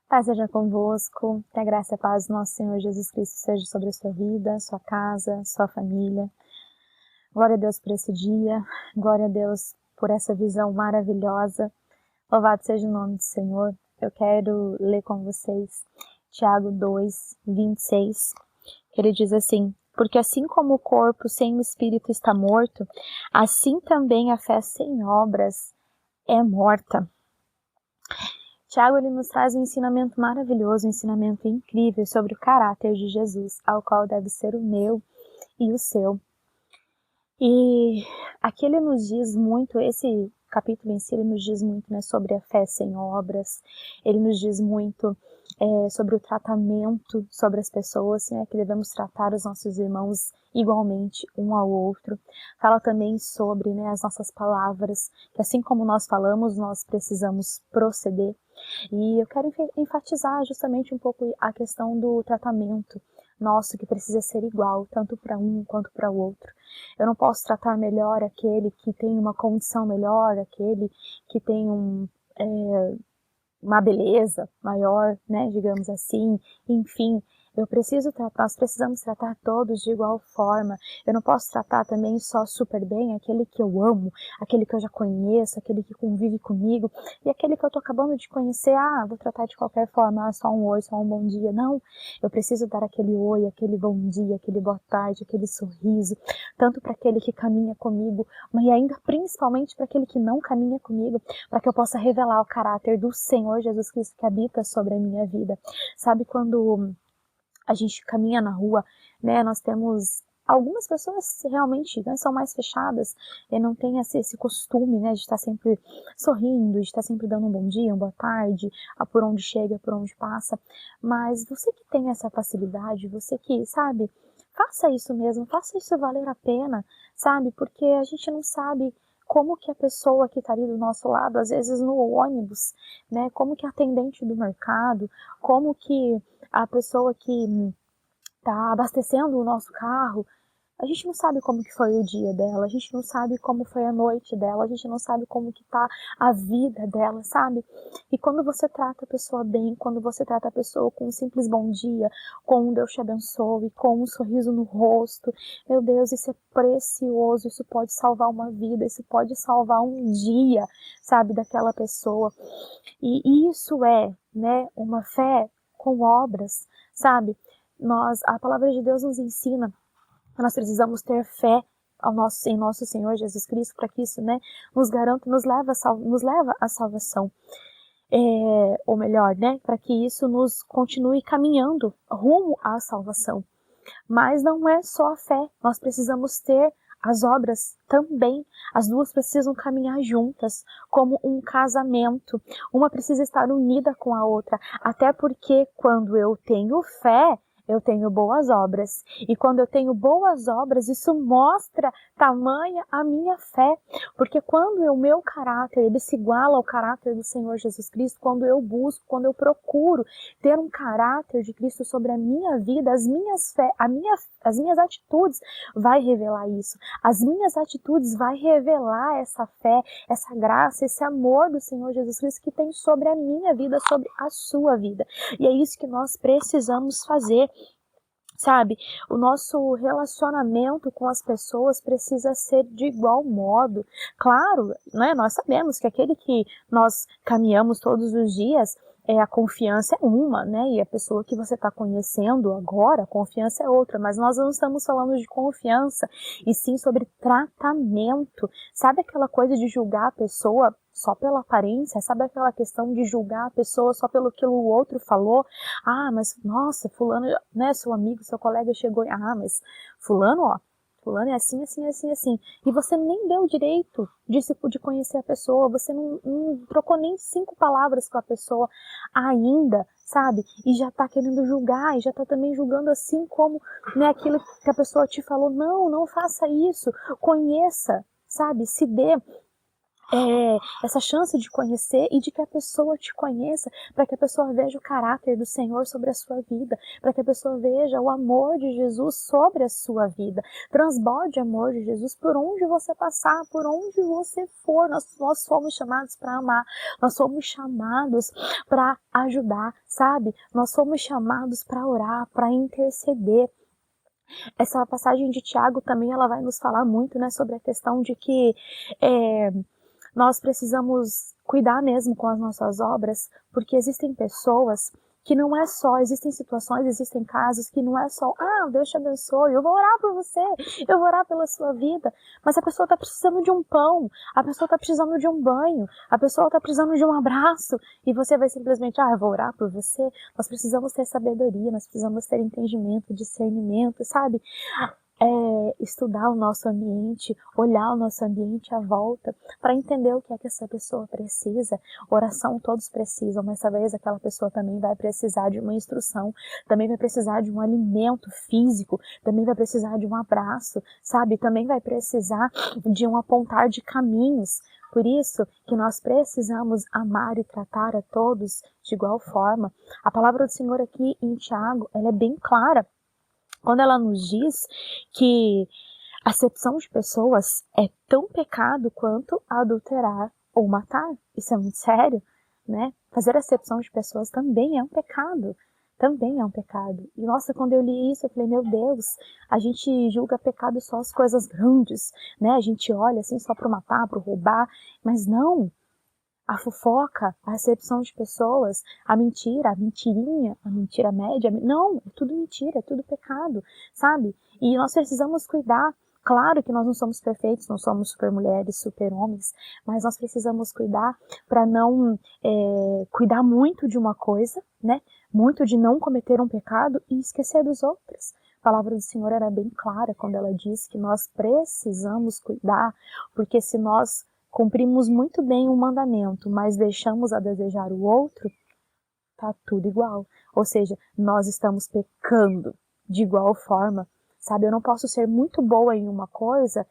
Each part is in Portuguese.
Paz seja convosco, que a graça e a paz do nosso Senhor Jesus Cristo seja sobre a sua vida, sua casa, sua família. Glória a Deus por esse dia, glória a Deus por essa visão maravilhosa. Louvado seja o nome do Senhor. Eu quero ler com vocês Tiago 2:26, que ele diz assim: porque assim como o corpo sem o espírito está morto, assim também a fé sem obras é morta. Tiago ele nos traz um ensinamento maravilhoso, um ensinamento incrível sobre o caráter de Jesus, ao qual deve ser o meu e o seu. E aqui ele nos diz muito, esse capítulo em si, ele nos diz muito, né, sobre a fé sem obras, ele nos diz muito sobre o tratamento sobre as pessoas, né, que devemos tratar os nossos irmãos igualmente um ao outro. Fala também sobre, né, as nossas palavras, que assim como nós falamos, nós precisamos proceder. E eu quero enfatizar justamente um pouco a questão do tratamento nosso, que precisa ser igual, tanto para um quanto para o outro. Eu não posso tratar melhor aquele que tem uma condição melhor, aquele que tem uma beleza maior, né, digamos assim, enfim. Nós precisamos tratar todos de igual forma. Eu não posso tratar também só super bem aquele que eu amo, aquele que eu já conheço, aquele que convive comigo, e aquele que eu tô acabando de conhecer, vou tratar de qualquer forma, só um oi, só um bom dia. Não, eu preciso dar aquele oi, aquele bom dia, aquele boa tarde, aquele sorriso, tanto para aquele que caminha comigo, mas ainda principalmente para aquele que não caminha comigo, para que eu possa revelar o caráter do Senhor Jesus Cristo que habita sobre a minha vida. Sabe quando a gente caminha na rua, né, nós temos algumas pessoas realmente, né, são mais fechadas e não tem esse costume, né, de estar sempre sorrindo, de estar sempre dando um bom dia, uma boa tarde, por onde chega, por onde passa. Mas você que tem essa facilidade, você que, sabe, faça isso mesmo, faça isso valer a pena, sabe, porque a gente não sabe como que a pessoa que está ali do nosso lado, às vezes no ônibus, né, como que a atendente do mercado, como que a pessoa que está abastecendo o nosso carro, a gente não sabe como que foi o dia dela, a gente não sabe como foi a noite dela, a gente não sabe como que tá a vida dela, sabe? E quando você trata a pessoa bem, quando você trata a pessoa com um simples bom dia, com um Deus te abençoe, com um sorriso no rosto, meu Deus, isso é precioso, isso pode salvar uma vida, isso pode salvar um dia, sabe, daquela pessoa. E isso é, né, uma fé com obras, sabe? A palavra de Deus nos ensina que nós precisamos ter fé em nosso Senhor Jesus Cristo, para que isso, né, nos garanta, nos leva à salvação. Ou melhor, né, para que isso nos continue caminhando rumo à salvação. Mas não é só a fé, nós precisamos ter as obras também. As duas precisam caminhar juntas, como um casamento. Uma precisa estar unida com a outra, até porque quando eu tenho fé, eu tenho boas obras. E quando eu tenho boas obras, isso mostra tamanha a minha fé. Porque quando o meu caráter, ele se iguala ao caráter do Senhor Jesus Cristo, quando eu busco, quando eu procuro ter um caráter de Cristo sobre a minha vida, as minhas atitudes vai revelar isso. As minhas atitudes vai revelar essa fé, essa graça, esse amor do Senhor Jesus Cristo que tem sobre a minha vida, sobre a sua vida. E é isso que nós precisamos fazer. Sabe, o nosso relacionamento com as pessoas precisa ser de igual modo. Claro, né, nós sabemos que aquele que nós caminhamos todos os dias, a confiança é uma, né? E a pessoa que você está conhecendo agora, a confiança é outra. Mas nós não estamos falando de confiança, e sim sobre tratamento. Sabe aquela coisa de julgar a pessoa só pela aparência? Sabe aquela questão de julgar a pessoa só pelo que o outro falou? Mas nossa, fulano, né, seu amigo, seu colega chegou, mas fulano é assim, assim, assim, assim. E você nem deu direito de conhecer a pessoa, você não trocou nem 5 palavras com a pessoa ainda, sabe? E já tá querendo julgar, e já tá também julgando assim como, né, aquilo que a pessoa te falou. Não faça isso, conheça, sabe? Se dê essa chance de conhecer e de que a pessoa te conheça, para que a pessoa veja o caráter do Senhor sobre a sua vida, para que a pessoa veja o amor de Jesus sobre a sua vida. Transborde amor de Jesus por onde você passar, por onde você for. Nós fomos chamados para amar, nós fomos chamados para ajudar, sabe? Nós fomos chamados para orar, para interceder. Essa passagem de Tiago também ela vai nos falar muito, né, sobre a questão de que nós precisamos cuidar mesmo com as nossas obras, porque existem pessoas que não é só, existem situações, existem casos que não é só, Deus te abençoe, eu vou orar por você, eu vou orar pela sua vida, mas a pessoa está precisando de um pão, a pessoa está precisando de um banho, a pessoa está precisando de um abraço, e você vai simplesmente, eu vou orar por você. Nós precisamos ter sabedoria, nós precisamos ter entendimento, discernimento, sabe? Estudar o nosso ambiente, olhar o nosso ambiente à volta, para entender o que é que essa pessoa precisa. Oração todos precisam, mas talvez aquela pessoa também vai precisar de uma instrução, também vai precisar de um alimento físico, também vai precisar de um abraço, sabe? Também vai precisar de um apontar de caminhos. Por isso que nós precisamos amar e tratar a todos de igual forma. A palavra do Senhor aqui em Tiago, ela é bem clara, quando ela nos diz que a acepção de pessoas é tão pecado quanto adulterar ou matar. Isso é muito sério, né? Fazer acepção de pessoas também é um pecado. Também é um pecado. E nossa, quando eu li isso, eu falei, meu Deus, a gente julga pecado só as coisas grandes, né? A gente olha assim só para matar, para roubar, mas não. A fofoca, a acepção de pessoas, a mentira, a mentirinha, a mentira média, não, é tudo mentira, é tudo pecado, sabe? E nós precisamos cuidar. Claro que nós não somos perfeitos, não somos super mulheres, super homens, mas nós precisamos cuidar para não cuidar muito de uma coisa, né? Muito de não cometer um pecado e esquecer dos outros. A palavra do Senhor era bem clara quando ela diz que nós precisamos cuidar, porque se nós cumprimos muito bem um mandamento, mas deixamos a desejar o outro, tá tudo igual. Ou seja, nós estamos pecando de igual forma, sabe? Eu não posso ser muito boa em uma coisa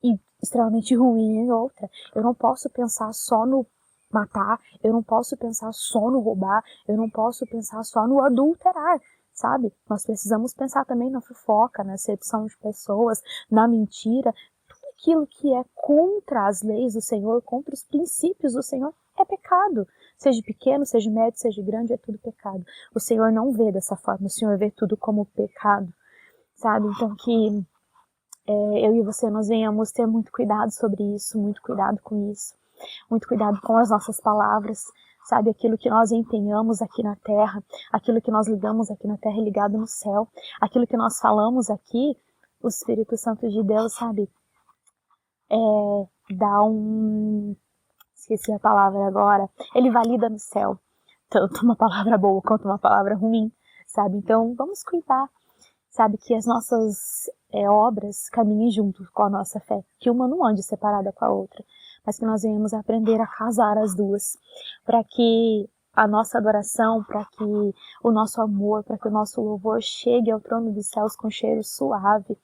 e extremamente ruim em outra. Eu não posso pensar só no matar, eu não posso pensar só no roubar, eu não posso pensar só no adulterar, sabe? Nós precisamos pensar também na fofoca, na acepção de pessoas, na mentira. Aquilo que é contra as leis do Senhor, contra os princípios do Senhor, é pecado. Seja pequeno, seja médio, seja grande, é tudo pecado. O Senhor não vê dessa forma, o Senhor vê tudo como pecado, sabe? Então que eu e você, nós venhamos ter muito cuidado sobre isso, muito cuidado com isso, muito cuidado com as nossas palavras, sabe? Aquilo que nós empenhamos aqui na terra, aquilo que nós ligamos aqui na terra é ligado no céu, aquilo que nós falamos aqui, o Espírito Santo de Deus, sabe? Dá esqueci a palavra agora, ele valida no céu, tanto uma palavra boa quanto uma palavra ruim, sabe? Então, vamos cuidar, sabe? Que as nossas obras caminhem junto com a nossa fé, que uma não ande separada com a outra, mas que nós venhamos aprender a casar as duas, para que a nossa adoração, para que o nosso amor, para que o nosso louvor chegue ao trono dos céus com cheiro suave,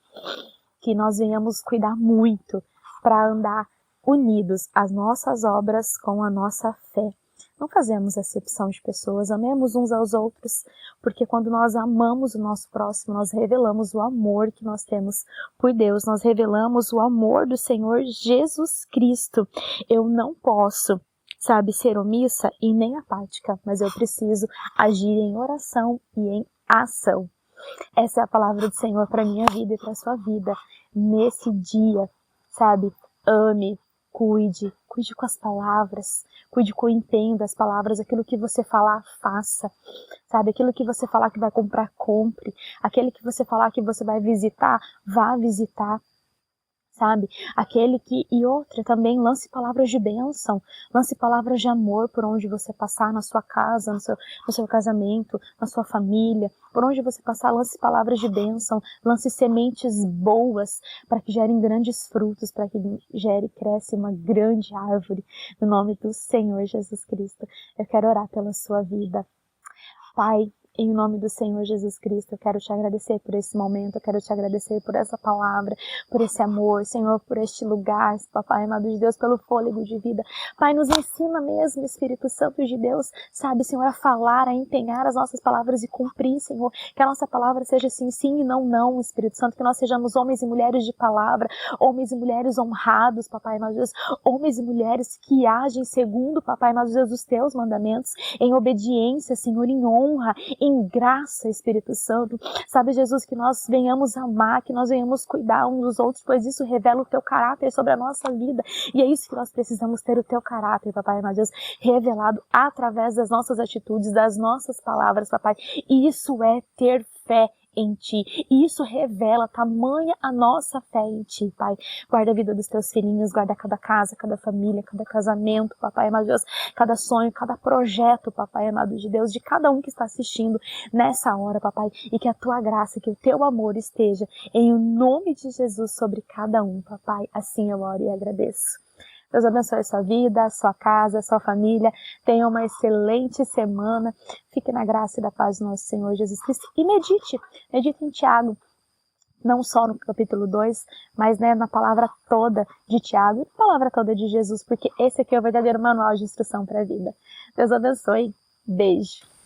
que nós venhamos cuidar muito para andar unidos as nossas obras com a nossa fé. Não fazemos acepção de pessoas, amemos uns aos outros, porque quando nós amamos o nosso próximo, nós revelamos o amor que nós temos por Deus, nós revelamos o amor do Senhor Jesus Cristo. Eu não posso, sabe, ser omissa e nem apática, mas eu preciso agir em oração e em ação. Essa é a palavra do Senhor para minha vida e para a sua vida nesse dia, sabe? Ame, cuide com as palavras, cuide com o empenho das palavras, aquilo que você falar, faça, sabe? Aquilo que você falar que vai comprar, compre, aquele que você falar que você vai visitar, vá visitar, sabe? Aquele que, e outra também, lance palavras de bênção, lance palavras de amor por onde você passar, na sua casa, no seu casamento, na sua família, por onde você passar, lance palavras de bênção, lance sementes boas para que gerem grandes frutos, para que gere e cresça uma grande árvore, no nome do Senhor Jesus Cristo. Eu quero orar pela sua vida. Pai, Em nome do Senhor Jesus Cristo, eu quero te agradecer por esse momento, eu quero te agradecer por essa palavra, por esse amor, Senhor, por este lugar, Papai amado de Deus, pelo fôlego de vida. Pai, nos ensina mesmo, Espírito Santo de Deus, sabe, Senhor, a falar, a empenhar as nossas palavras e cumprir, Senhor, que a nossa palavra seja sim, sim e não, não, Espírito Santo, que nós sejamos homens e mulheres de palavra, homens e mulheres honrados, Papai amado de Deus, homens e mulheres que agem segundo, Papai amado de Deus, os teus mandamentos, em obediência, Senhor, em honra, em graça, Espírito Santo. Sabe, Jesus, que nós venhamos amar, que nós venhamos cuidar uns dos outros, pois isso revela o teu caráter sobre a nossa vida. E é isso que nós precisamos ter, o teu caráter, Papai, meu Deus, revelado através das nossas atitudes, das nossas palavras, Papai. E isso é ter fé em Ti. E isso revela tamanha a nossa fé em Ti, Pai. Guarda a vida dos teus filhinhos, guarda cada casa, cada família, cada casamento, Papai amado de Deus, cada sonho, cada projeto, Papai amado de Deus, de cada um que está assistindo nessa hora, Papai, e que a Tua graça, que o Teu amor esteja em o nome de Jesus sobre cada um, Papai. Assim eu oro e agradeço. Deus abençoe a sua vida, a sua casa, a sua família. Tenha uma excelente semana. Fique na graça e da paz do nosso Senhor Jesus Cristo. E medite em Tiago. Não só no capítulo 2, mas na palavra toda de Tiago e na palavra toda de Jesus, porque esse aqui é o verdadeiro manual de instrução para a vida. Deus abençoe. Beijo.